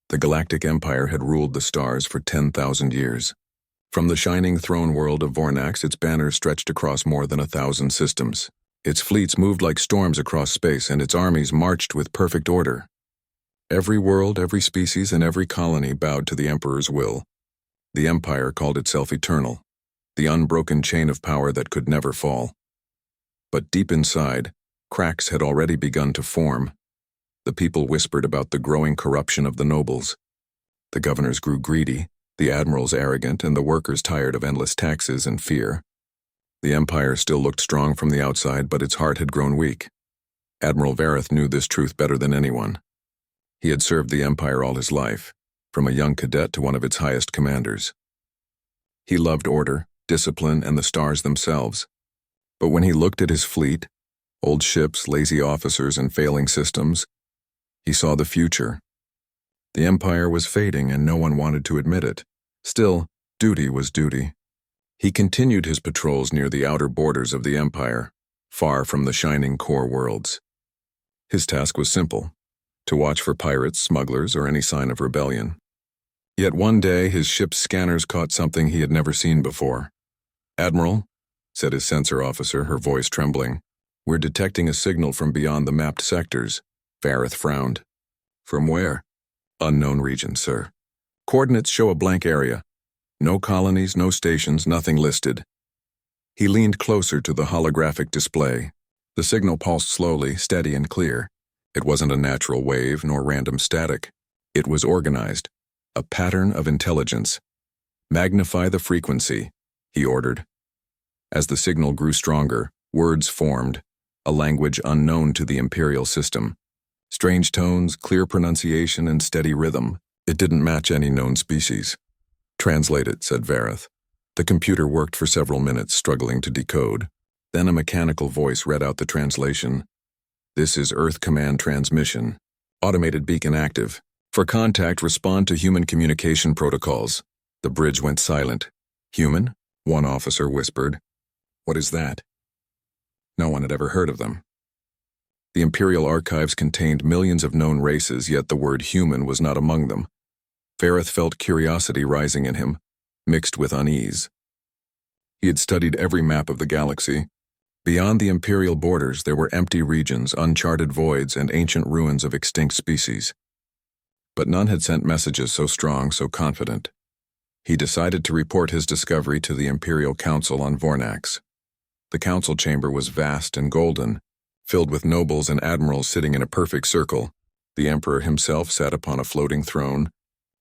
The Galactic Empire had ruled the stars for 10,000 years. From the shining throne world of Vornax, its banners stretched across more than 1,000 systems. Its fleets moved like storms across space, and its armies marched with perfect order. Every world, every species, and every colony bowed to the Emperor's will. The Empire called itself eternal, the unbroken chain of power that could never fall. But deep inside, cracks had already begun to form. The people whispered about the growing corruption of the nobles. The governors grew greedy, the admirals arrogant, and the workers tired of endless taxes and fear. The Empire still looked strong from the outside, but its heart had grown weak. Admiral Vareth knew this truth better than anyone. He had served the Empire all his life, from a young cadet to one of its highest commanders. He loved order, discipline, and the stars themselves. But when he looked at his fleet, old ships, lazy officers, and failing systems, he saw the future. The Empire was fading, and no one wanted to admit it. Still, duty was duty. He continued his patrols near the outer borders of the Empire, far from the shining core worlds. His task was simple: to watch for pirates, smugglers, or any sign of rebellion. Yet one day, his ship's scanners caught something he had never seen before. "Admiral," said his sensor officer, her voice trembling, "we're detecting a signal from beyond the mapped sectors." Vareth frowned. "From where?" "Unknown region, sir. Coordinates show a blank area. No colonies, no stations, nothing listed." He leaned closer to the holographic display. The signal pulsed slowly, steady and clear. It wasn't a natural wave nor random static. It was organized, a pattern of intelligence. "Magnify the frequency," he ordered. As the signal grew stronger, words formed, a language unknown to the Imperial system. Strange tones, clear pronunciation, and steady rhythm. It didn't match any known species. "Translate it," said Vareth. The computer worked for several minutes, struggling to decode. Then a mechanical voice read out the translation. "This is Earth Command transmission. Automated beacon active. For contact, respond to human communication protocols." The bridge went silent. "Human?" one officer whispered. "What is that?" No one had ever heard of them. The Imperial archives contained millions of known races, yet the word human was not among them. Vareth felt curiosity rising in him, mixed with unease. He had studied every map of the galaxy. Beyond the Imperial borders, there were empty regions, uncharted voids, and ancient ruins of extinct species. But none had sent messages so strong, so confident. He decided to report his discovery to the Imperial Council on Vornax. The council chamber was vast and golden, filled with nobles and admirals sitting in a perfect circle. The Emperor himself sat upon a floating throne,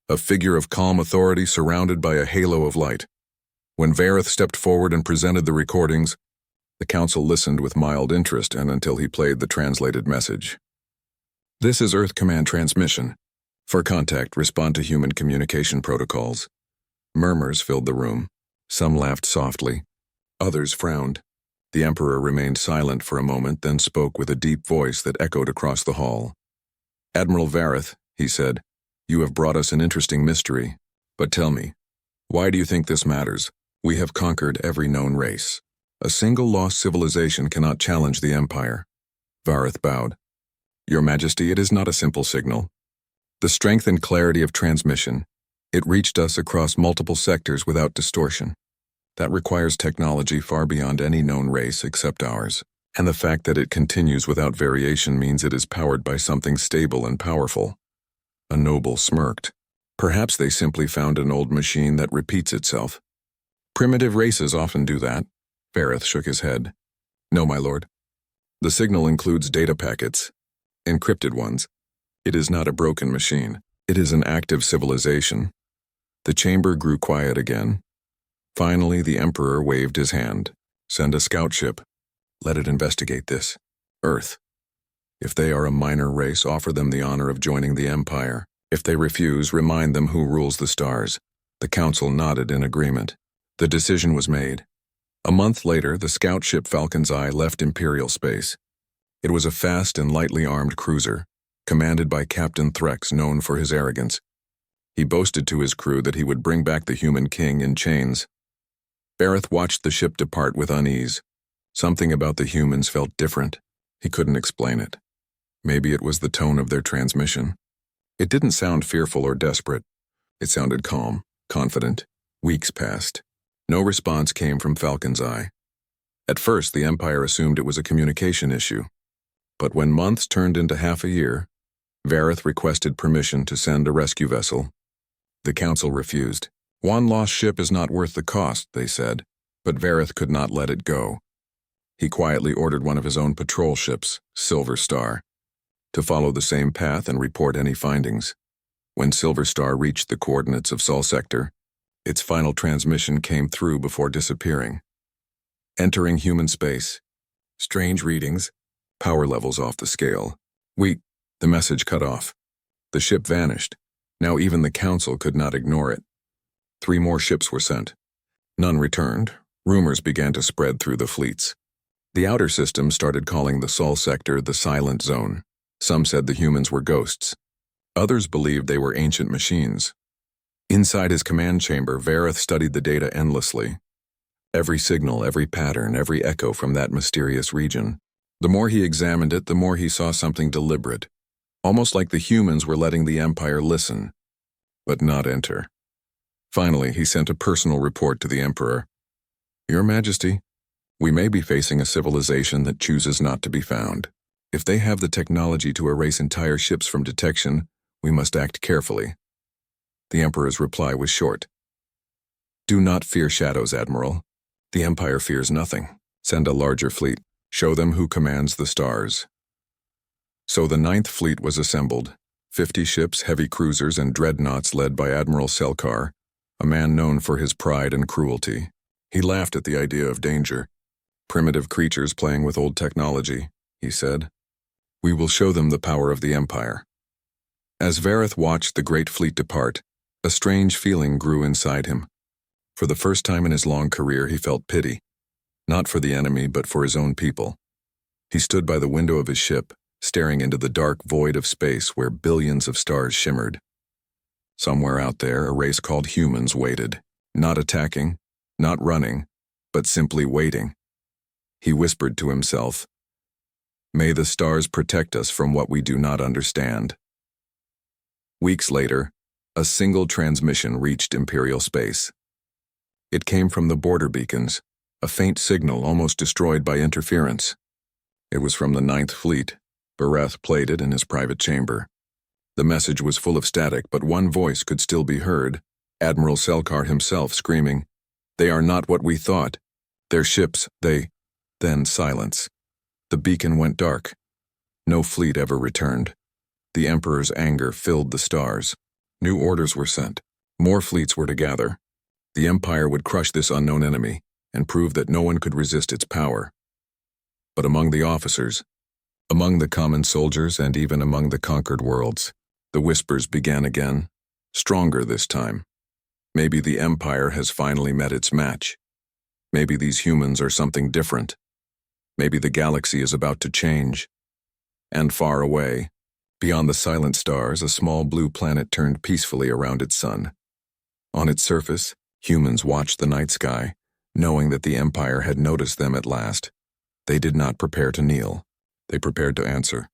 a figure of calm authority surrounded by a halo of light. When Vareth stepped forward and presented the recordings, the council listened with mild interest and until he played the translated message. "This is Earth Command transmission. For contact, respond to human communication protocols." Murmurs filled the room. Some laughed softly. Others frowned. The Emperor remained silent for a moment, then spoke with a deep voice that echoed across the hall. "Admiral Vareth," he said, "you have brought us an interesting mystery. But tell me, why do you think this matters? We have conquered every known race. A single lost civilization cannot challenge the Empire." Vareth bowed. "Your Majesty, it is not a simple signal. The strength and clarity of transmission, it reached us across multiple sectors without distortion. That requires technology far beyond any known race except ours. And the fact that it continues without variation means it is powered by something stable and powerful." A noble smirked. "Perhaps they simply found an old machine that repeats itself." "Primitive races often do that." Vareth shook his head. "No, my lord. The signal includes data packets, encrypted ones. It is not a broken machine. It is an active civilization." The chamber grew quiet again. Finally, the Emperor waved his hand. "Send a scout ship. Let it investigate this. Earth. If they are a minor race, offer them the honor of joining the Empire. If they refuse, remind them who rules the stars." The council nodded in agreement. The decision was made. A month later, the scout ship Falcon's Eye left Imperial space. It was a fast and lightly armed cruiser, commanded by Captain Threx, known for his arrogance. He boasted to his crew that he would bring back the human king in chains. Vareth watched the ship depart with unease. Something about the humans felt different. He couldn't explain it. Maybe it was the tone of their transmission. It didn't sound fearful or desperate. It sounded calm, confident. Weeks passed. No response came from Falcon's Eye. At first, the Empire assumed it was a communication issue. But when months turned into half a year, Vareth requested permission to send a rescue vessel. The Council refused. One lost ship is not worth the cost, they said, but Vareth could not let it go. He quietly ordered one of his own patrol ships, Silver Star, to follow the same path and report any findings. When Silver Star reached the coordinates of Sol Sector, its final transmission came through before disappearing. Entering human space. Strange readings. Power levels off the scale. The message cut off. The ship vanished. Now even the Council could not ignore it. 3 more ships were sent. None returned. Rumors began to spread through the fleets. The outer system started calling the Sol Sector the Silent Zone. Some said the humans were ghosts. Others believed they were ancient machines. Inside his command chamber, Vareth studied the data endlessly. Every signal, every pattern, every echo from that mysterious region. The more he examined it, the more he saw something deliberate. Almost like the humans were letting the Empire listen, but not enter. Finally, he sent a personal report to the Emperor. Your Majesty, we may be facing a civilization that chooses not to be found. If they have the technology to erase entire ships from detection, we must act carefully. The Emperor's reply was short. Do not fear shadows, Admiral. The Empire fears nothing. Send a larger fleet. Show them who commands the stars. So the 9th Fleet was assembled. 50 ships, heavy cruisers, and dreadnoughts led by Admiral Selkar, a man known for his pride and cruelty. He laughed at the idea of danger. Primitive creatures playing with old technology, he said. We will show them the power of the Empire. As Vareth watched the great fleet depart, a strange feeling grew inside him. For the first time in his long career, he felt pity. Not for the enemy, but for his own people. He stood by the window of his ship, staring into the dark void of space where billions of stars shimmered. Somewhere out there, a race called humans waited, not attacking, not running, but simply waiting. He whispered to himself, May the stars protect us from what we do not understand. Weeks later, a single transmission reached Imperial space. It came from the border beacons, a faint signal almost destroyed by interference. It was from the 9th Fleet. Vareth played it in his private chamber. The message was full of static, but one voice could still be heard, Admiral Selkar himself screaming, They are not what we thought. Their ships, Then silence. The beacon went dark. No fleet ever returned. The Emperor's anger filled the stars. New orders were sent. More fleets were to gather. The Empire would crush this unknown enemy and prove that no one could resist its power. But among the officers, among the common soldiers, and even among the conquered worlds, the whispers began again, stronger this time. Maybe the Empire has finally met its match. Maybe these humans are something different. Maybe the galaxy is about to change. And far away, beyond the silent stars, a small blue planet turned peacefully around its sun. On its surface, humans watched the night sky, knowing that the Empire had noticed them at last. They did not prepare to kneel. They prepared to answer.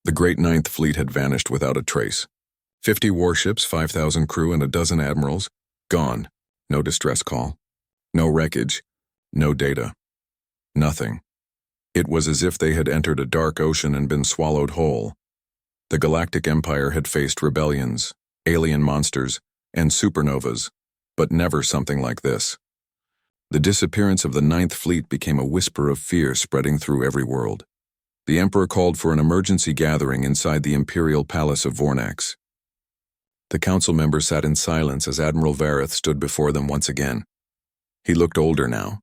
The great 9th Fleet had vanished without a trace. 50 warships, 5,000 crew, and a dozen admirals, gone. No distress call. No wreckage. No data. Nothing. It was as if they had entered a dark ocean and been swallowed whole. The Galactic Empire had faced rebellions, alien monsters, and supernovas, but never something like this. The disappearance of the 9th Fleet became a whisper of fear spreading through every world. The Emperor called for an emergency gathering inside the Imperial Palace of Vornax. The council members sat in silence as Admiral Vareth stood before them once again. He looked older now,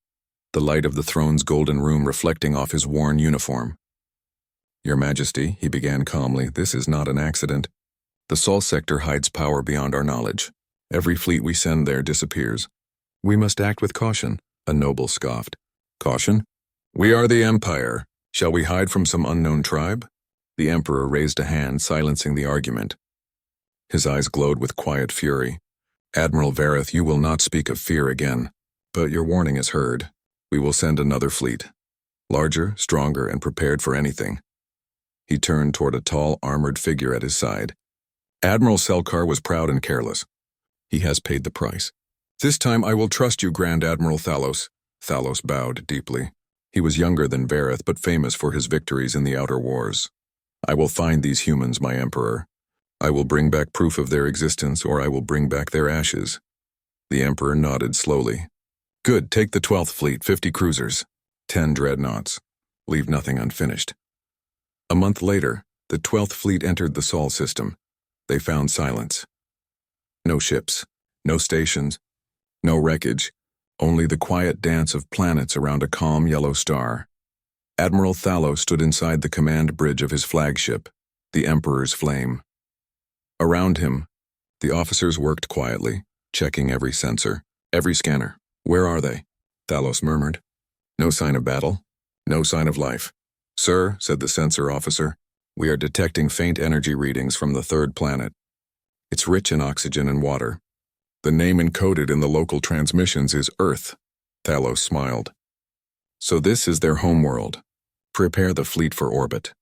the light of the throne's golden room reflecting off his worn uniform. Your Majesty, he began calmly, this is not an accident. The Sol sector hides power beyond our knowledge. Every fleet we send there disappears. We must act with caution, a noble scoffed. Caution? We are the Empire. Shall we hide from some unknown tribe? The Emperor raised a hand, silencing the argument. His eyes glowed with quiet fury. Admiral Vareth, you will not speak of fear again. But your warning is heard. We will send another fleet. Larger, stronger, and prepared for anything. He turned toward a tall, armored figure at his side. Admiral Selkar was proud and careless. He has paid the price. This time I will trust you, Grand Admiral Thalos. Thalos bowed deeply. He was younger than Vareth, but famous for his victories in the Outer Wars. I will find these humans, my Emperor. I will bring back proof of their existence, or I will bring back their ashes. The Emperor nodded slowly. Good, take the 12th Fleet, 50 cruisers, 10 dreadnoughts. Leave nothing unfinished. A month later, the 12th Fleet entered the Sol system. They found silence. No ships, no stations, no wreckage, only the quiet dance of planets around a calm yellow star. Admiral Thalos stood inside the command bridge of his flagship, the Emperor's Flame. Around him, the officers worked quietly, checking every sensor, every scanner. Where are they? Thalos murmured. No sign of battle, no sign of life. Sir, said the sensor officer, we are detecting faint energy readings from the third planet. It's rich in oxygen and water. The name encoded in the local transmissions is Earth. Thalos smiled. So this is their homeworld. Prepare the fleet for orbit.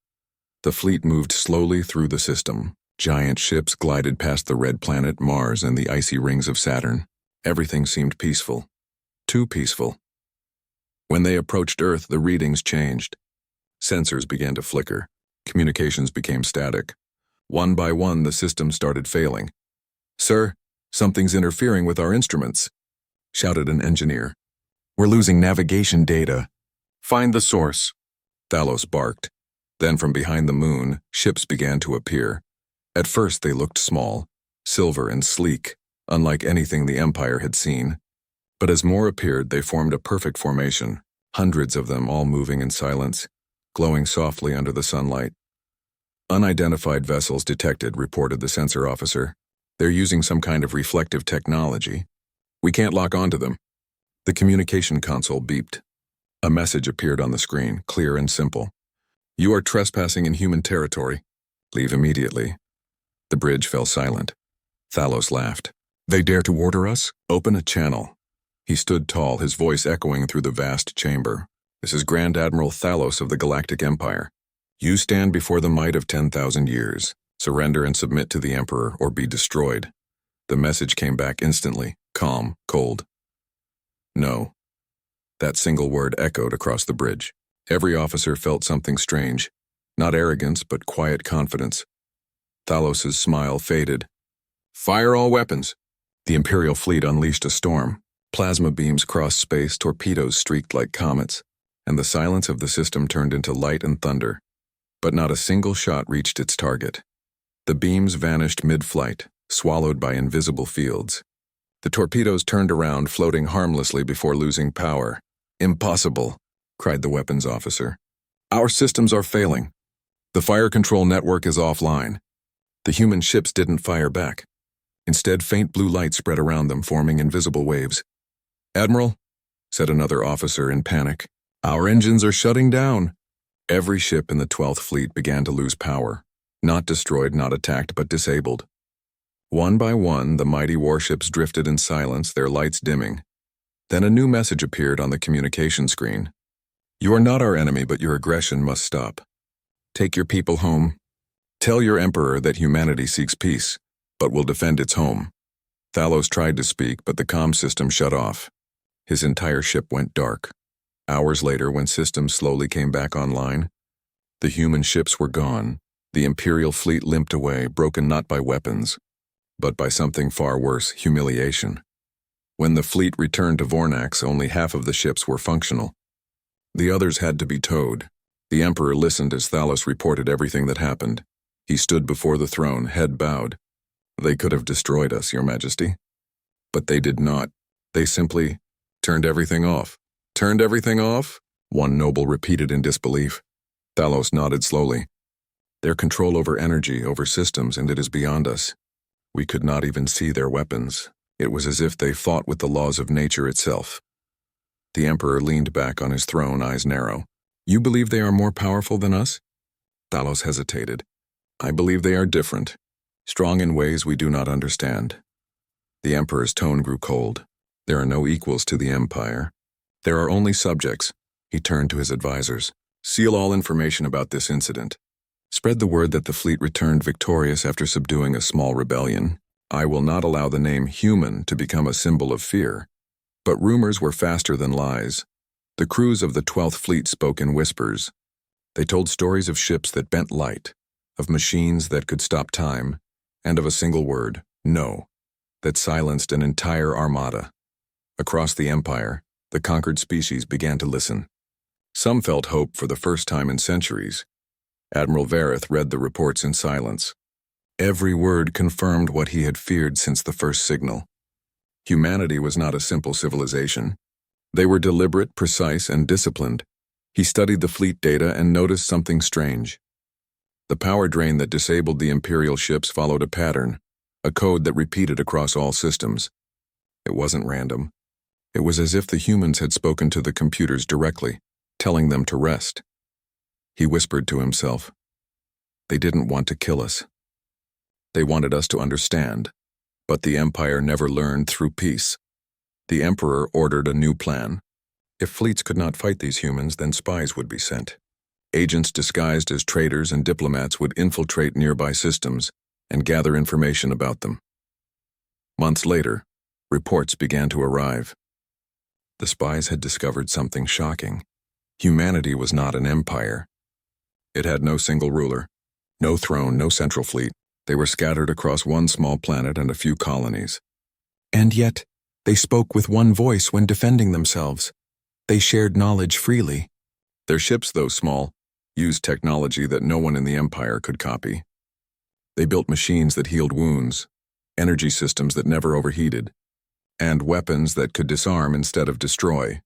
The fleet moved slowly through the system. Giant ships glided past the red planet Mars and the icy rings of Saturn. Everything seemed peaceful. Too peaceful. When they approached Earth, the readings changed. Sensors began to flicker. Communications became static. One by one, the system started failing. Sir, something's interfering with our instruments, shouted an engineer. We're losing navigation data. Find the source. Thalos barked. Then from behind the moon, ships began to appear. At first they looked small, silver and sleek, unlike anything the Empire had seen. But as more appeared, they formed a perfect formation, hundreds of them all moving in silence, glowing softly under the sunlight. Unidentified vessels detected, reported the sensor officer. They're using some kind of reflective technology. We can't lock onto them. The communication console beeped. A message appeared on the screen, clear and simple. You are trespassing in human territory. Leave immediately. The bridge fell silent. Thalos laughed. They dare to order us? Open a channel. He stood tall, his voice echoing through the vast chamber. This is Grand Admiral Thalos of the Galactic Empire. You stand before the might of 10,000 years. Surrender and submit to the Emperor or be destroyed. The message came back instantly, calm, cold. No. That single word echoed across the bridge. Every officer felt something strange. Not arrogance, but quiet confidence. Thalos's smile faded. Fire all weapons. The Imperial fleet unleashed a storm. Plasma beams crossed space, torpedoes streaked like comets, and the silence of the system turned into light and thunder. But not a single shot reached its target. The beams vanished mid-flight, swallowed by invisible fields. The torpedoes turned around, floating harmlessly before losing power. Impossible, cried the weapons officer. Our systems are failing. The fire control network is offline. The human ships didn't fire back. Instead, faint blue light spread around them, forming invisible waves. Admiral, said another officer in panic, our engines are shutting down. Every ship in the 12th Fleet began to lose power. Not destroyed, not attacked, but disabled. One by one, the mighty warships drifted in silence, their lights dimming. Then a new message appeared on the communication screen. You are not our enemy, but your aggression must stop. Take your people home. Tell your Emperor that humanity seeks peace, but will defend its home. Thalos tried to speak, but the comm system shut off. His entire ship went dark. Hours later, when systems slowly came back online, the human ships were gone. The Imperial fleet limped away, broken not by weapons, but by something far worse, humiliation. When the fleet returned to Vornax, only half of the ships were functional. The others had to be towed. The Emperor listened as Thalos reported everything that happened. He stood before the throne, head bowed. They could have destroyed us, Your Majesty. But they did not. They simply turned everything off. Turned everything off? One noble repeated in disbelief. Thalos nodded slowly. Their control over energy, over systems, and it is beyond us. We could not even see their weapons. It was as if they fought with the laws of nature itself. The Emperor leaned back on his throne, eyes narrow. You believe they are more powerful than us? Thalos hesitated. I believe they are different, strong in ways we do not understand. The Emperor's tone grew cold. There are no equals to the Empire. There are only subjects. He turned to his advisors. Seal all information about this incident. Spread the word that the fleet returned victorious after subduing a small rebellion. I will not allow the name human to become a symbol of fear. But rumors were faster than lies. The crews of the 12th Fleet spoke in whispers. They told stories of ships that bent light, of machines that could stop time, and of a single word, no, that silenced an entire armada. Across the Empire, the conquered species began to listen. Some felt hope for the first time in centuries. Admiral Vareth read the reports in silence. Every word confirmed what he had feared since the first signal. Humanity was not a simple civilization. They were deliberate, precise, and disciplined. He studied the fleet data and noticed something strange. The power drain that disabled the Imperial ships followed a pattern, a code that repeated across all systems. It wasn't random. It was as if the humans had spoken to the computers directly, telling them to rest. He whispered to himself. They didn't want to kill us. They wanted us to understand. But the Empire never learned through peace. The Emperor ordered a new plan. If fleets could not fight these humans, then spies would be sent. Agents disguised as traders and diplomats would infiltrate nearby systems and gather information about them. Months later, reports began to arrive. The spies had discovered something shocking. Humanity was not an empire. It had no single ruler, no throne, no central fleet. They were scattered across one small planet and a few colonies. And yet, they spoke with one voice when defending themselves. They shared knowledge freely. Their ships, though small, used technology that no one in the Empire could copy. They built machines that healed wounds, energy systems that never overheated, and weapons that could disarm instead of destroy.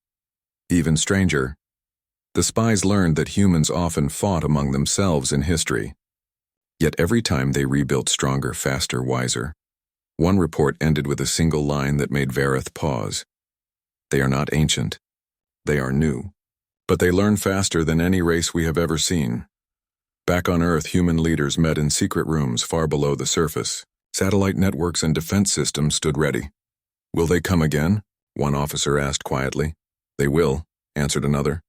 Even stranger, the spies learned that humans often fought among themselves in history. Yet every time they rebuilt stronger, faster, wiser. One report ended with a single line that made Vareth pause. They are not ancient. They are new. But they learn faster than any race we have ever seen. Back on Earth, human leaders met in secret rooms far below the surface. Satellite networks and defense systems stood ready. Will they come again? One officer asked quietly. They will, answered another.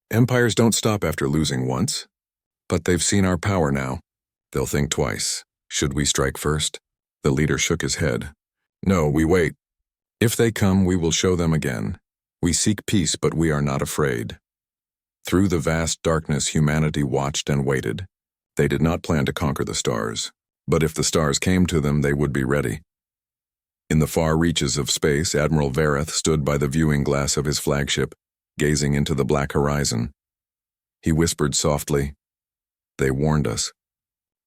Empires don't stop after losing once. But they've seen our power now. They'll think twice. Should we strike first? The leader shook his head. No, we wait. If they come, we will show them again. We seek peace, but we are not afraid. Through the vast darkness, humanity watched and waited. They did not plan to conquer the stars, but if the stars came to them, they would be ready. In the far reaches of space, Admiral Vareth stood by the viewing glass of his flagship, gazing into the black horizon. He whispered softly, "They warned us.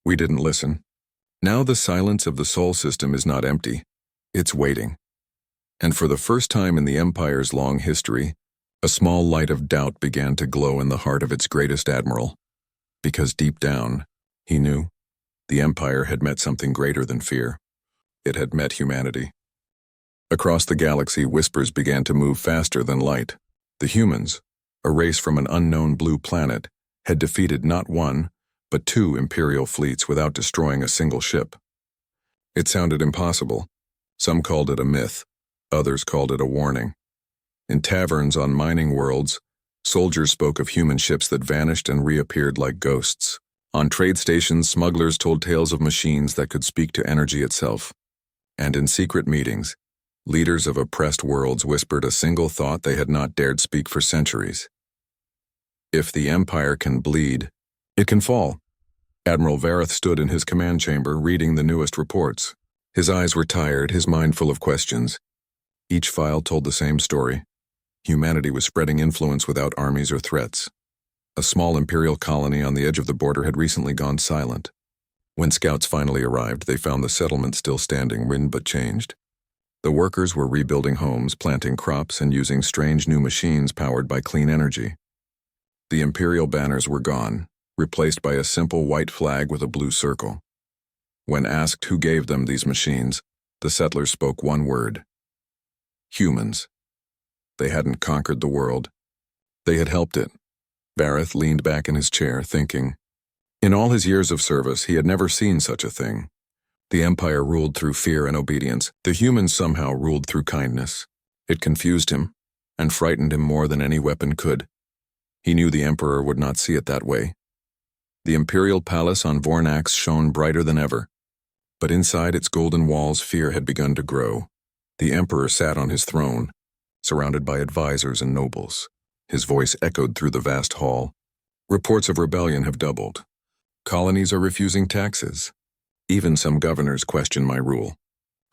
We didn't listen. Now the silence of the Sol system is not empty. It's waiting." And for the first time in the Empire's long history, a small light of doubt began to glow in the heart of its greatest admiral. Because deep down, he knew, the Empire had met something greater than fear. It had met humanity. Across the galaxy, whispers began to move faster than light. The humans, a race from an unknown blue planet, had defeated not one, but 2 Imperial fleets without destroying a single ship. It sounded impossible. Some called it a myth. Others called it a warning. In taverns on mining worlds, soldiers spoke of human ships that vanished and reappeared like ghosts. On trade stations, smugglers told tales of machines that could speak to energy itself. And in secret meetings, leaders of oppressed worlds whispered a single thought they had not dared speak for centuries. If the Empire can bleed, it can fall. Admiral Vareth stood in his command chamber reading the newest reports. His eyes were tired, his mind full of questions. Each file told the same story. Humanity was spreading influence without armies or threats. A small Imperial colony on the edge of the border had recently gone silent. When scouts finally arrived, they found the settlement still standing, but changed. The workers were rebuilding homes, planting crops, and using strange new machines powered by clean energy. The Imperial banners were gone, replaced by a simple white flag with a blue circle. When asked who gave them these machines, the settlers spoke one word: humans. They hadn't conquered the world. They had helped it. Vareth leaned back in his chair, thinking. In all his years of service, he had never seen such a thing. The Empire ruled through fear and obedience. The humans somehow ruled through kindness. It confused him, and frightened him more than any weapon could. He knew the Emperor would not see it that way. The imperial palace on Vornax shone brighter than ever. But inside its golden walls, fear had begun to grow. The emperor sat on his throne, surrounded by advisors and nobles. His voice echoed through the vast hall. Reports of rebellion have doubled. Colonies are refusing taxes. Even some governors question my rule.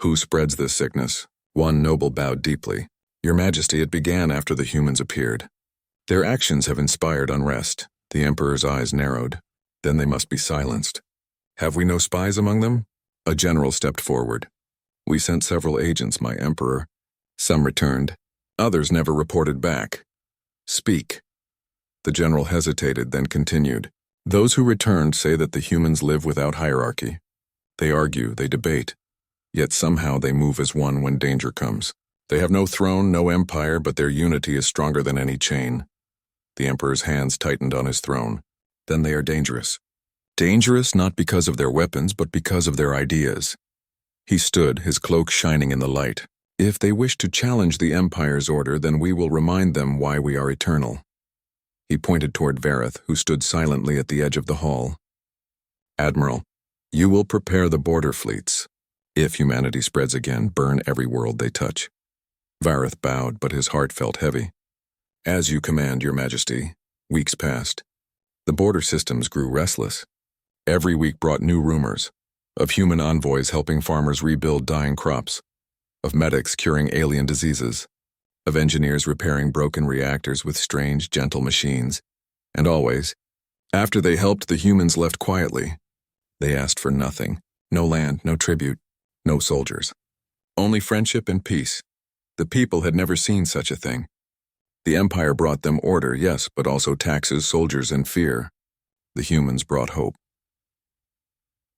Who spreads this sickness? One noble bowed deeply. Your Majesty, it began after the humans appeared. Their actions have inspired unrest. The emperor's eyes narrowed. Then they must be silenced. Have we no spies among them? A general stepped forward. We sent several agents, my emperor. Some returned. Others never reported back. Speak. The general hesitated, then continued. Those who returned say that the humans live without hierarchy. They argue, they debate. Yet somehow they move as one when danger comes. They have no throne, no empire, but their unity is stronger than any chain. The emperor's hands tightened on his throne. Then they are dangerous. Dangerous not because of their weapons, but because of their ideas. He stood, his cloak shining in the light. If they wish to challenge the empire's order, then we will remind them why we are eternal. He pointed toward Vareth, who stood silently at the edge of the hall. Admiral, you will prepare the border fleets. If humanity spreads again, burn every world they touch. Vareth bowed, but his heart felt heavy. As you command, Your Majesty. Weeks passed. The border systems grew restless. Every week brought new rumors, of human envoys helping farmers rebuild dying crops, of medics curing alien diseases, of engineers repairing broken reactors with strange, gentle machines, and always, after they helped, the humans left quietly. They asked for nothing. No land, no tribute, no soldiers. Only friendship and peace. The people had never seen such a thing. The Empire brought them order, yes, but also taxes, soldiers, and fear. The humans brought hope.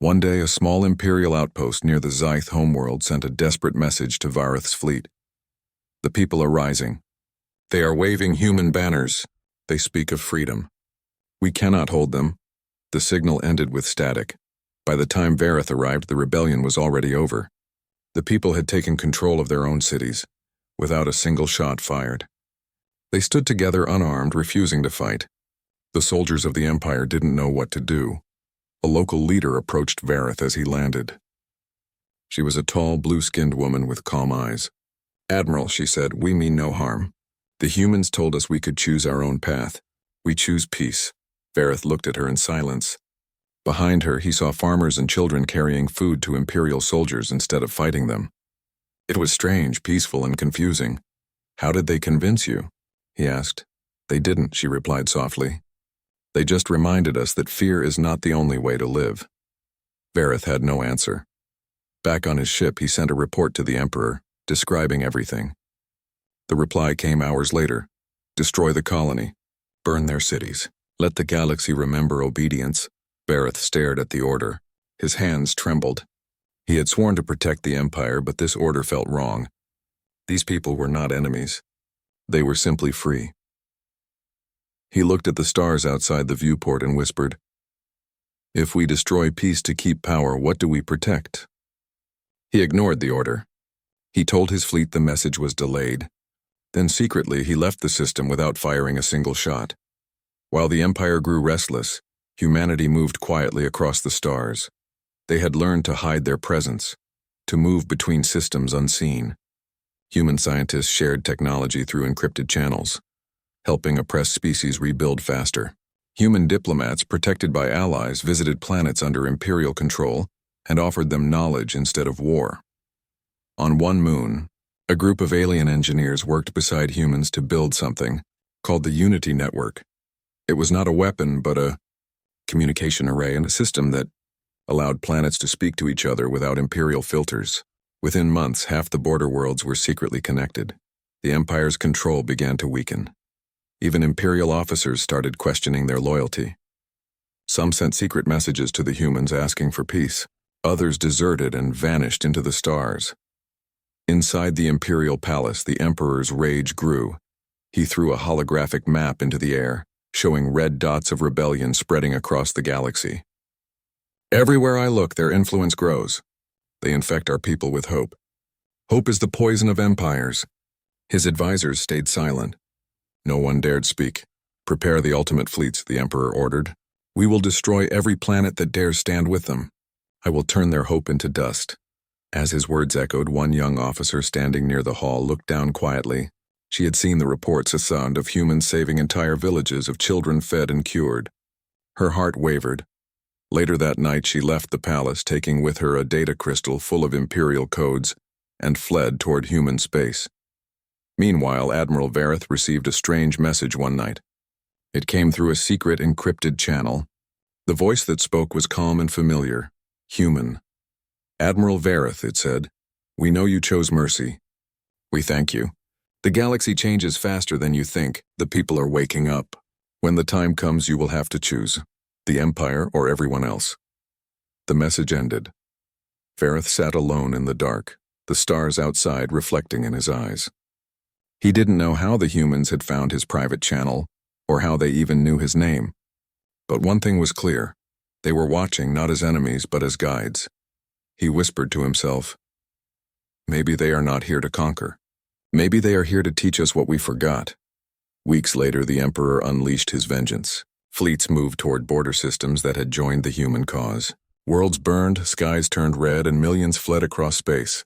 One day, a small Imperial outpost near the Xyth homeworld sent a desperate message to Vareth's fleet. The people are rising. They are waving human banners. They speak of freedom. We cannot hold them. The signal ended with static. By the time Vareth arrived, the rebellion was already over. The people had taken control of their own cities, without a single shot fired. They stood together unarmed, refusing to fight. The soldiers of the Empire didn't know what to do. A local leader approached Vareth as he landed. She was a tall, blue-skinned woman with calm eyes. Admiral, she said, we mean no harm. The humans told us we could choose our own path. We choose peace. Vareth looked at her in silence. Behind her, he saw farmers and children carrying food to Imperial soldiers instead of fighting them. It was strange, peaceful, and confusing. How did they convince you? He asked. They didn't, she replied softly. They just reminded us that fear is not the only way to live. Vareth had no answer. Back on his ship, he sent a report to the Emperor, describing everything. The reply came hours later. Destroy the colony. Burn their cities. Let the galaxy remember obedience. Vareth stared at the order. His hands trembled. He had sworn to protect the Empire, but this order felt wrong. These people were not enemies. They were simply free. He looked at the stars outside the viewport and whispered, If we destroy peace to keep power, what do we protect? He ignored the order. He told his fleet the message was delayed. Then secretly he left the system without firing a single shot. While the Empire grew restless, humanity moved quietly across the stars. They had learned to hide their presence, to move between systems unseen. Human scientists shared technology through encrypted channels, helping oppressed species rebuild faster. Human diplomats, protected by allies, visited planets under Imperial control and offered them knowledge instead of war. On one moon, a group of alien engineers worked beside humans to build something called the Unity Network. It was not a weapon, but a communication array and a system that allowed planets to speak to each other without Imperial filters. Within months, half the border worlds were secretly connected. The Empire's control began to weaken. Even Imperial officers started questioning their loyalty. Some sent secret messages to the humans asking for peace. Others deserted and vanished into the stars. Inside the Imperial Palace, the Emperor's rage grew. He threw a holographic map into the air, showing red dots of rebellion spreading across the galaxy. Everywhere I look, their influence grows. They infect our people with hope. Hope is the poison of empires. His advisors stayed silent. No one dared speak. Prepare the ultimate fleets, the Emperor ordered. We will destroy every planet that dares stand with them. I will turn their hope into dust." As his words echoed, one young officer standing near the hall looked down quietly. She had seen the reports of humans saving entire villages, of children fed and cured. Her heart wavered. Later that night she left the palace, taking with her a data crystal full of Imperial codes, and fled toward human space. Meanwhile, Admiral Vareth received a strange message one night. It came through a secret encrypted channel. The voice that spoke was calm and familiar. Human. "Admiral Vareth," it said, "we know you chose mercy. We thank you. The galaxy changes faster than you think. The people are waking up. When the time comes, you will have to choose. The Empire or everyone else." The message ended. Vareth sat alone in the dark, the stars outside reflecting in his eyes. He didn't know how the humans had found his private channel, or how they even knew his name. But one thing was clear. They were watching not as enemies but as guides. He whispered to himself, "Maybe they are not here to conquer. Maybe they are here to teach us what we forgot." Weeks later, the Emperor unleashed his vengeance. Fleets moved toward border systems that had joined the human cause. Worlds burned, skies turned red, and millions fled across space.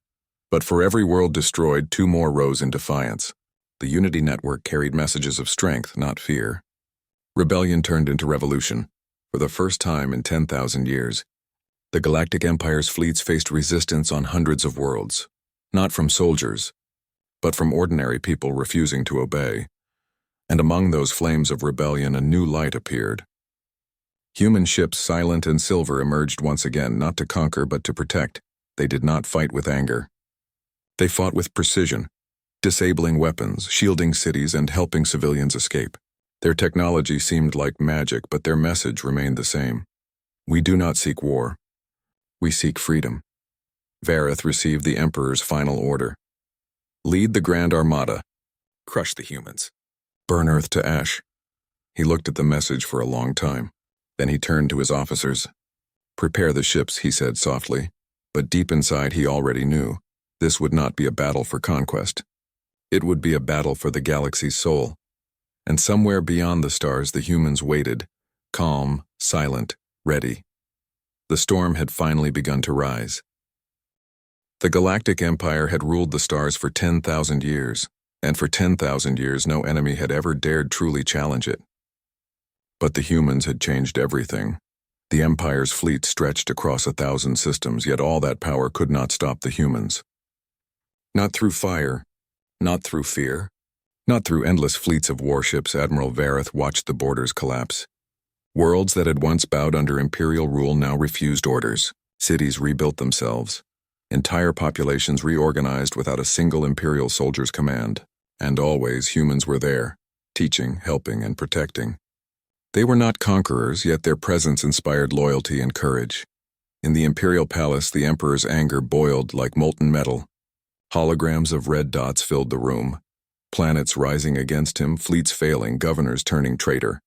But for every world destroyed, two more rose in defiance. The Unity Network carried messages of strength, not fear. Rebellion turned into revolution. For the first time in 10,000 years, the Galactic Empire's fleets faced resistance on hundreds of worlds. Not from soldiers, but from ordinary people refusing to obey. And among those flames of rebellion, a new light appeared. Human ships, silent and silver, emerged once again, not to conquer but to protect. They did not fight with anger. They fought with precision, disabling weapons, shielding cities, and helping civilians escape. Their technology seemed like magic, but their message remained the same. "We do not seek war. We seek freedom." Vareth received the Emperor's final order. "Lead the Grand Armada. Crush the humans. Burn Earth to ash." He looked at the message for a long time. Then he turned to his officers. "Prepare the ships," he said softly. But deep inside he already knew. This would not be a battle for conquest. It would be a battle for the galaxy's soul. And somewhere beyond the stars the humans waited, calm, silent, ready. The storm had finally begun to rise. The Galactic Empire had ruled the stars for 10,000 years, and for 10,000 years no enemy had ever dared truly challenge it. But the humans had changed everything. The Empire's fleet stretched across 1,000 systems, yet all that power could not stop the humans. Not through fire, not through fear, not through endless fleets of warships. Admiral Vareth watched the borders collapse. Worlds that had once bowed under Imperial rule now refused orders. Cities rebuilt themselves. Entire populations reorganized without a single Imperial soldier's command. And always humans were there, teaching, helping, and protecting. They were not conquerors, yet their presence inspired loyalty and courage. In the Imperial Palace, the Emperor's anger boiled like molten metal. Holograms of red dots filled the room. Planets rising against him, fleets failing, governors turning traitor.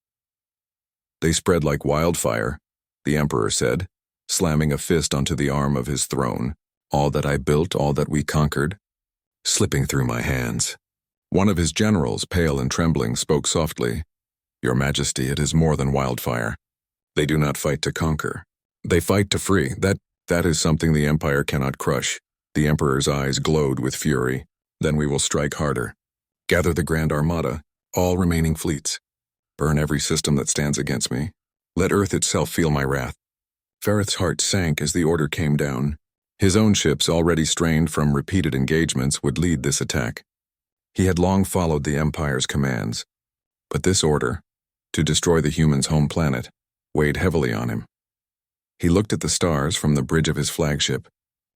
"They spread like wildfire," the Emperor said, slamming a fist onto the arm of his throne. "All that I built, all that we conquered, slipping through my hands." One of his generals, pale and trembling, spoke softly. "Your Majesty, it is more than wildfire. They do not fight to conquer. They fight to free. That is something the Empire cannot crush." The Emperor's eyes glowed with fury. "Then we will strike harder. Gather the Grand Armada, all remaining fleets. Burn every system that stands against me. Let Earth itself feel my wrath." Vareth's heart sank as the order came down. His own ships, already strained from repeated engagements, would lead this attack. He had long followed the Empire's commands. But this order, to destroy the humans' home planet, weighed heavily on him. He looked at the stars from the bridge of his flagship,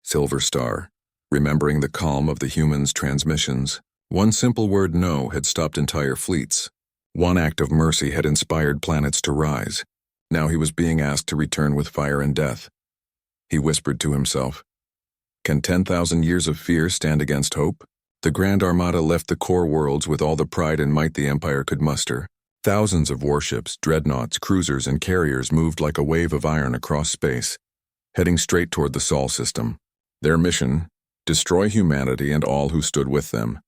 Silver Star, remembering the calm of the humans' transmissions. One simple word, no, had stopped entire fleets. One act of mercy had inspired planets to rise. Now he was being asked to return with fire and death. He whispered to himself, "Can 10,000 years of fear stand against hope?" The Grand Armada left the core worlds with all the pride and might the Empire could muster. Thousands of warships, dreadnoughts, cruisers, and carriers moved like a wave of iron across space, heading straight toward the Sol system. Their mission, destroy humanity and all who stood with them.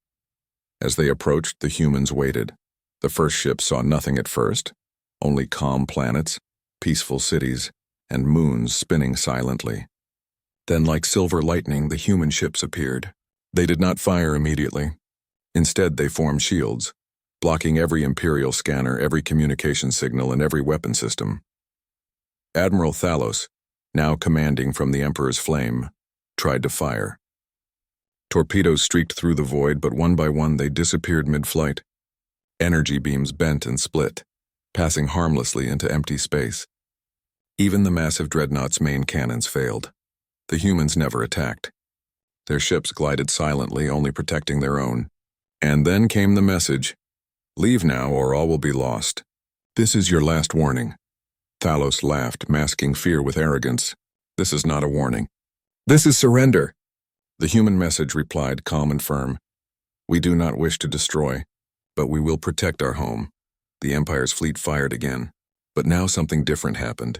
As they approached, the humans waited. The first ship saw nothing at first, only calm planets, peaceful cities, and moons spinning silently. Then, like silver lightning, the human ships appeared. They did not fire immediately. Instead, they formed shields, blocking every Imperial scanner, every communication signal, and every weapon system. Admiral Thalos, now commanding from the Emperor's flame, tried to fire. Torpedoes streaked through the void, but one by one they disappeared mid-flight. Energy beams bent and split, passing harmlessly into empty space. Even the massive dreadnought's main cannons failed. The humans never attacked. Their ships glided silently, only protecting their own. And then came the message: "Leave now, or all will be lost. This is your last warning." Thalos laughed, masking fear with arrogance. "This is not a warning. This is surrender." The human message replied, calm and firm. "We do not wish to destroy, but we will protect our home." The Empire's fleet fired again. But now something different happened.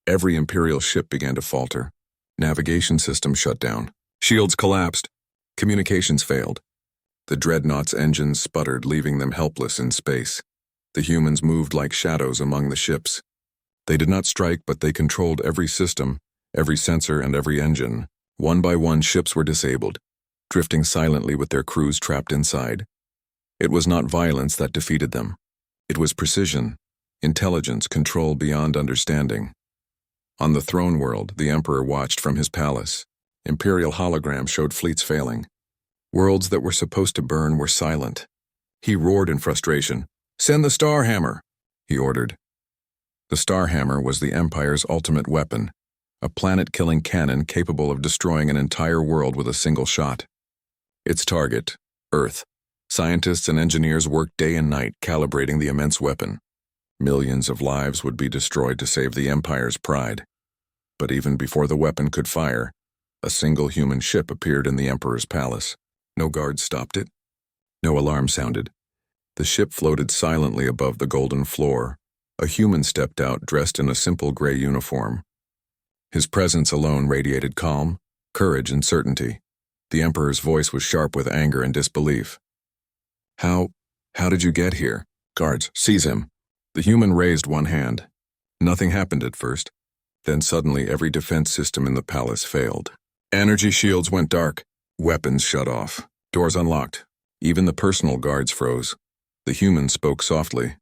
Every Imperial ship began to falter. Navigation systems shut down. Shields collapsed. Communications failed. The dreadnought's engines sputtered, leaving them helpless in space. The humans moved like shadows among the ships. They did not strike, but they controlled every system, every sensor, and every engine. One by one, ships were disabled, drifting silently with their crews trapped inside. It was not violence that defeated them. It was precision, intelligence, control beyond understanding. On the throne world, the Emperor watched from his palace. Imperial holograms showed fleets failing. Worlds that were supposed to burn were silent. He roared in frustration. "Send the Starhammer," he ordered. The Starhammer was the Empire's ultimate weapon, a planet-killing cannon capable of destroying an entire world with a single shot. Its target, Earth. Scientists and engineers worked day and night calibrating the immense weapon. Millions of lives would be destroyed to save the Empire's pride. But even before the weapon could fire, a single human ship appeared in the Emperor's palace. No guards stopped it. No alarm sounded. The ship floated silently above the golden floor. A human stepped out dressed in a simple gray uniform. His presence alone radiated calm, courage, and certainty. The Emperor's voice was sharp with anger and disbelief. How did you get here? Guards, seize him." The human raised one hand. Nothing happened at first. Then suddenly every defense system in the palace failed. Energy shields went dark. Weapons shut off. Doors unlocked. Even the personal guards froze. The human spoke softly.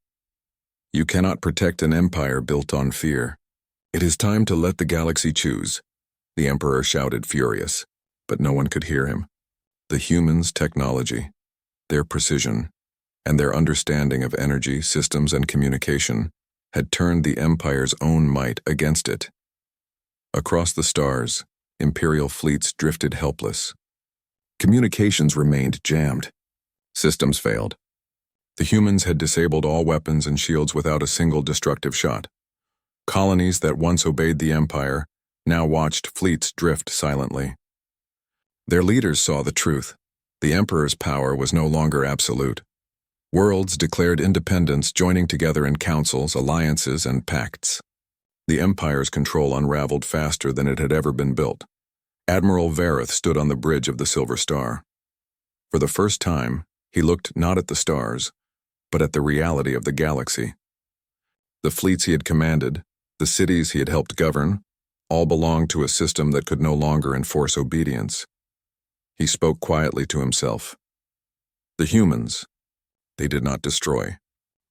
"You cannot protect an empire built on fear. It is time to let the galaxy choose." The Emperor shouted, furious, but no one could hear him. The humans' technology, their precision, and their understanding of energy, systems, and communication had turned the Empire's own might against it. Across the stars, Imperial fleets drifted helpless. Communications remained jammed. Systems failed. The humans had disabled all weapons and shields without a single destructive shot. Colonies that once obeyed the Empire now watched fleets drift silently. Their leaders saw the truth. The Emperor's power was no longer absolute. Worlds declared independence, joining together in councils, alliances, and pacts. The Empire's control unraveled faster than it had ever been built. Admiral Vareth stood on the bridge of the Silver Star. For the first time, he looked not at the stars, but at the reality of the galaxy. The fleets he had commanded, the cities he had helped govern, all belonged to a system that could no longer enforce obedience. He spoke quietly to himself. The humans, they did not destroy.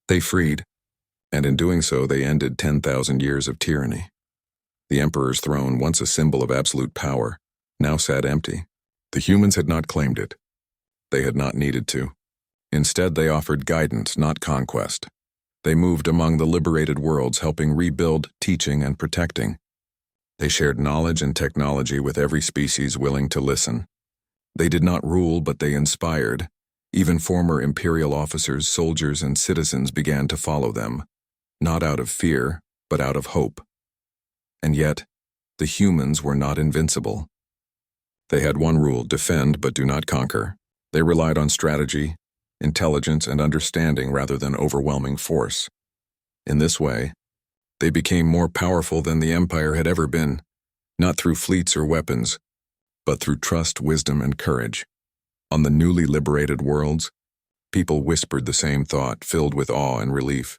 They freed, and in doing so they ended 10,000 years of tyranny. The Emperor's throne, once a symbol of absolute power, now sat empty. The humans had not claimed it. They had not needed to. Instead, they offered guidance, not conquest. They moved among the liberated worlds, helping rebuild, teaching, and protecting. They shared knowledge and technology with every species willing to listen. They did not rule, but they inspired. Even former Imperial officers, soldiers, and citizens began to follow them, not out of fear, but out of hope. And yet, the humans were not invincible. They had one rule: defend but do not conquer. They relied on strategy, intelligence, and understanding rather than overwhelming force. In this way, they became more powerful than the Empire had ever been, not through fleets or weapons, but through trust, wisdom, and courage. On the newly liberated worlds, people whispered the same thought, filled with awe and relief.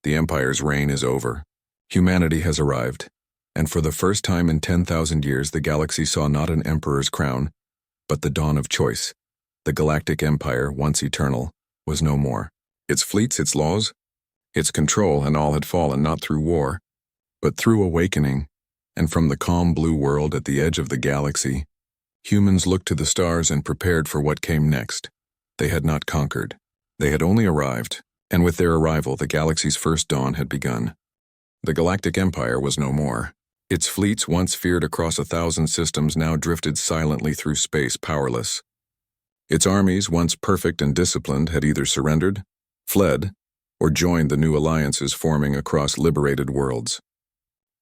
The Empire's reign is over. Humanity has arrived, and for the first time in 10,000 years the galaxy saw not an emperor's crown, but the dawn of choice. The Galactic Empire, once eternal, was no more. Its fleets, its laws, its control, and all had fallen not through war, but through awakening, and from the calm blue world at the edge of the galaxy, humans looked to the stars and prepared for what came next. They had not conquered. They had only arrived, and with their arrival the galaxy's first dawn had begun. The Galactic Empire was no more. Its fleets, once feared across 1,000 systems, now drifted silently through space, powerless. Its armies, once perfect and disciplined, had either surrendered, fled, or joined the new alliances forming across liberated worlds.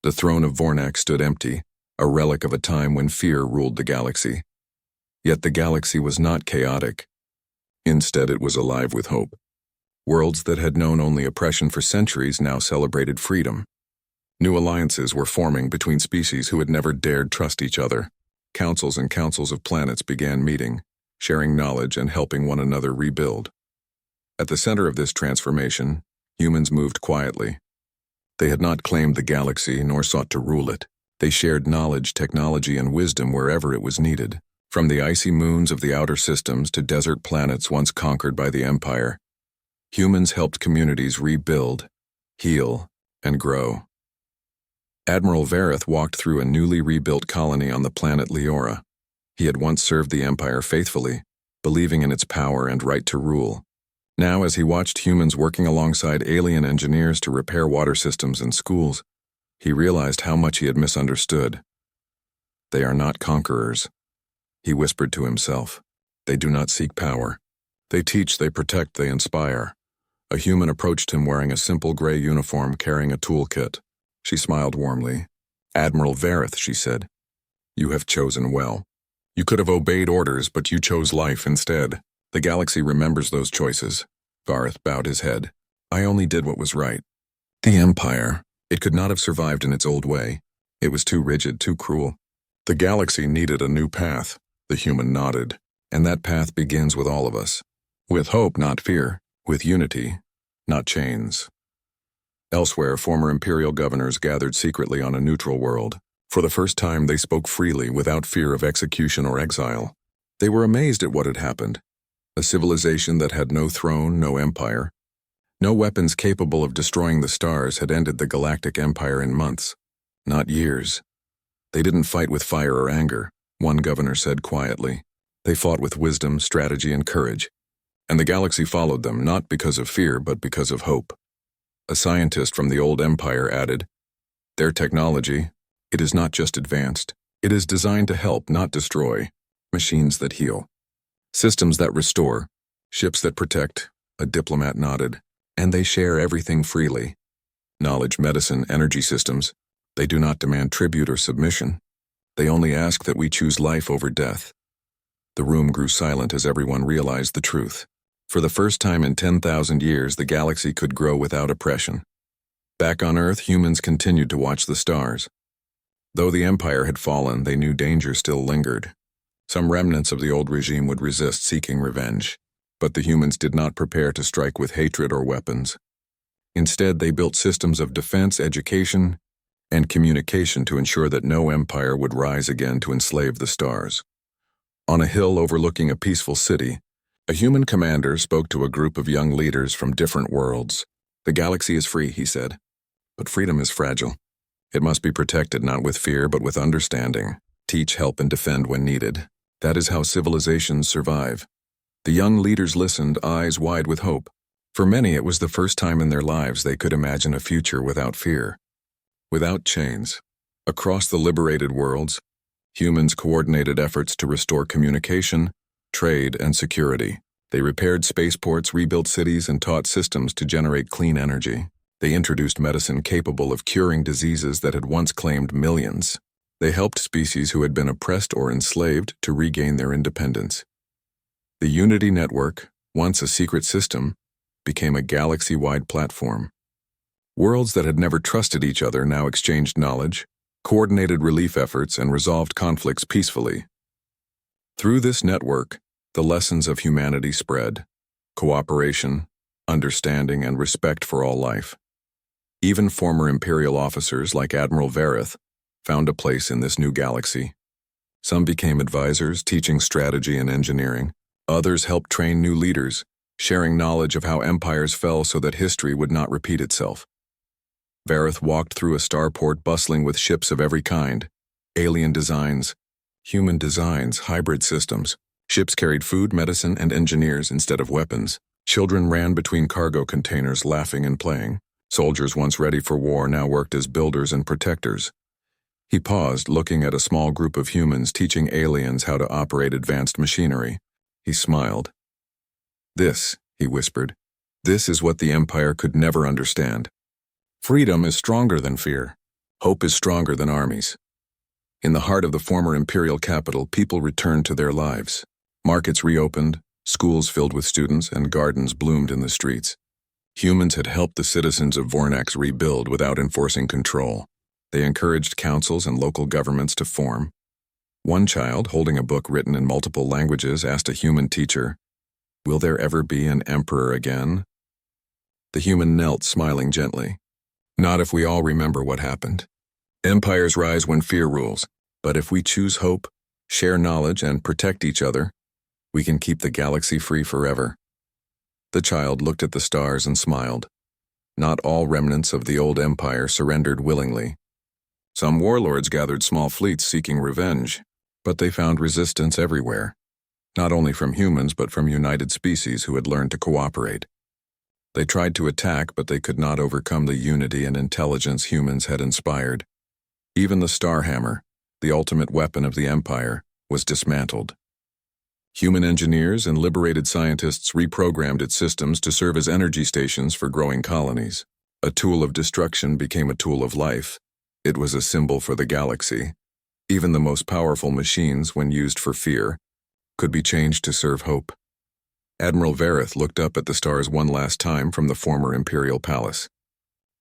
The throne of Vornak stood empty, a relic of a time when fear ruled the galaxy. Yet the galaxy was not chaotic. Instead, it was alive with hope. Worlds that had known only oppression for centuries now celebrated freedom. New alliances were forming between species who had never dared trust each other. Councils and councils of planets began meeting, sharing knowledge and helping one another rebuild. At the center of this transformation, humans moved quietly. They had not claimed the galaxy nor sought to rule it. They shared knowledge, technology, and wisdom wherever it was needed. From the icy moons of the outer systems to desert planets once conquered by the Empire, humans helped communities rebuild, heal, and grow. Admiral Vareth walked through a newly rebuilt colony on the planet Leora. He had once served the Empire faithfully, believing in its power and right to rule. Now, as he watched humans working alongside alien engineers to repair water systems and schools, he realized how much he had misunderstood. They are not conquerors, he whispered to himself. They do not seek power. They teach, they protect, they inspire. A human approached him wearing a simple gray uniform carrying a toolkit. She smiled warmly. Admiral Vareth, she said. You have chosen well. You could have obeyed orders, but you chose life instead. The galaxy remembers those choices. Vareth bowed his head. I only did what was right. The Empire, it could not have survived in its old way. It was too rigid, too cruel. The galaxy needed a new path. The human nodded. And that path begins with all of us. With hope, not fear. With unity, not chains. Elsewhere, former Imperial governors gathered secretly on a neutral world. For the first time, they spoke freely, without fear of execution or exile. They were amazed at what had happened. A civilization that had no throne, no empire, no weapons capable of destroying the stars had ended the Galactic Empire in months, not years. They didn't fight with fire or anger, one governor said quietly. They fought with wisdom, strategy, and courage. And the galaxy followed them, not because of fear, but because of hope. A scientist from the old empire added, their technology, it is not just advanced. It is designed to help, not destroy. Machines that heal. Systems that restore. Ships that protect. A diplomat nodded. And they share everything freely. Knowledge, medicine, energy systems. They do not demand tribute or submission. They only ask that we choose life over death. The room grew silent as everyone realized the truth. For the first time in 10,000 years, the galaxy could grow without oppression. Back on Earth, humans continued to watch the stars. Though the Empire had fallen, they knew danger still lingered. Some remnants of the old regime would resist, seeking revenge. But the humans did not prepare to strike with hatred or weapons. Instead, they built systems of defense, education, and communication to ensure that no empire would rise again to enslave the stars. On a hill overlooking a peaceful city, a human commander spoke to a group of young leaders from different worlds. The galaxy is free, he said, but freedom is fragile. It must be protected not with fear but with understanding. Teach, help, and defend when needed. That is how civilizations survive. The young leaders listened, eyes wide with hope. For many, it was the first time in their lives they could imagine a future without fear, without chains. Across the liberated worlds, humans coordinated efforts to restore communication, trade, and security. They repaired spaceports, rebuilt cities, and taught systems to generate clean energy. They introduced medicine capable of curing diseases that had once claimed millions. They helped species who had been oppressed or enslaved to regain their independence. The Unity Network, once a secret system, became a galaxy-wide platform. Worlds that had never trusted each other now exchanged knowledge, coordinated relief efforts, and resolved conflicts peacefully. Through this network, the lessons of humanity spread: cooperation, understanding, and respect for all life. Even former Imperial officers like Admiral Vareth found a place in this new galaxy. Some became advisors, teaching strategy and engineering. Others helped train new leaders, sharing knowledge of how empires fell so that history would not repeat itself. Vareth walked through a starport bustling with ships of every kind, alien designs, human designs, hybrid systems. Ships carried food, medicine, and engineers instead of weapons. Children ran between cargo containers laughing and playing. Soldiers once ready for war now worked as builders and protectors. He paused, looking at a small group of humans teaching aliens how to operate advanced machinery. He smiled. "This," he whispered, "this is what the Empire could never understand. Freedom is stronger than fear. Hope is stronger than armies." In the heart of the former Imperial capital, people returned to their lives. Markets reopened, schools filled with students, and gardens bloomed in the streets. Humans had helped the citizens of Vornax rebuild without enforcing control. They encouraged councils and local governments to form. One child, holding a book written in multiple languages, asked a human teacher, "Will there ever be an emperor again?" The human knelt, smiling gently. "Not if we all remember what happened. Empires rise when fear rules, but if we choose hope, share knowledge, and protect each other, we can keep the galaxy free forever." The child looked at the stars and smiled. Not all remnants of the old empire surrendered willingly. Some warlords gathered small fleets seeking revenge, but they found resistance everywhere, not only from humans but from united species who had learned to cooperate. They tried to attack, but they could not overcome the unity and intelligence humans had inspired. Even the Starhammer, the ultimate weapon of the Empire, was dismantled. Human engineers and liberated scientists reprogrammed its systems to serve as energy stations for growing colonies. A tool of destruction became a tool of life. It was a symbol for the galaxy. Even the most powerful machines, when used for fear, could be changed to serve hope. Admiral Vareth looked up at the stars one last time from the former Imperial palace.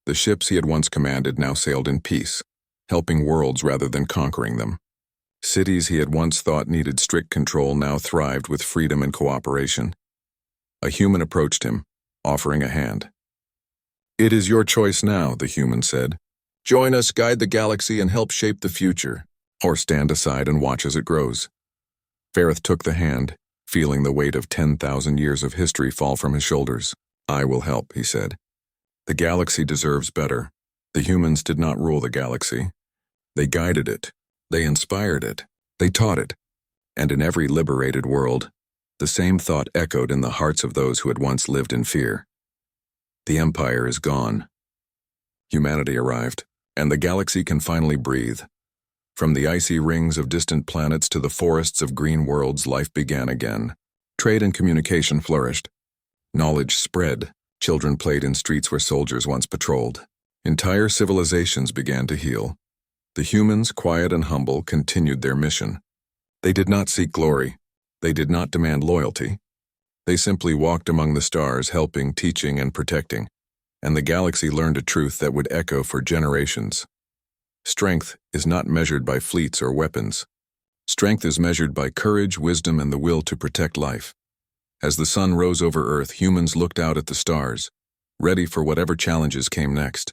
The ships he had once commanded now sailed in peace, helping worlds rather than conquering them. Cities he had once thought needed strict control now thrived with freedom and cooperation. A human approached him, offering a hand. "It is your choice now," the human said. "Join us, guide the galaxy, and help shape the future, or stand aside and watch as it grows." Vareth took the hand, feeling the weight of 10,000 years of history fall from his shoulders. "I will help," he said. "The galaxy deserves better." The humans did not rule the galaxy. They guided it. They inspired it. They taught it. And in every liberated world, the same thought echoed in the hearts of those who had once lived in fear. The Empire is gone. Humanity arrived, and the galaxy can finally breathe. From the icy rings of distant planets to the forests of green worlds, life began again. Trade and communication flourished. Knowledge spread. Children played in streets where soldiers once patrolled. Entire civilizations began to heal. The humans, quiet and humble, continued their mission. They did not seek glory. They did not demand loyalty. They simply walked among the stars, helping, teaching, and protecting. And the galaxy learned a truth that would echo for generations. Strength is not measured by fleets or weapons. Strength is measured by courage, wisdom, and the will to protect life. As the sun rose over Earth, humans looked out at the stars, ready for whatever challenges came next.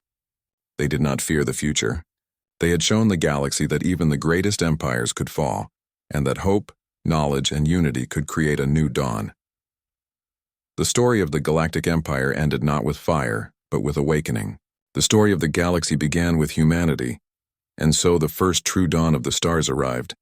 They did not fear the future. They had shown the galaxy that even the greatest empires could fall, and that hope, knowledge, and unity could create a new dawn. The story of the Galactic Empire ended not with fire, but with awakening. The story of the galaxy began with humanity, and so the first true dawn of the stars arrived.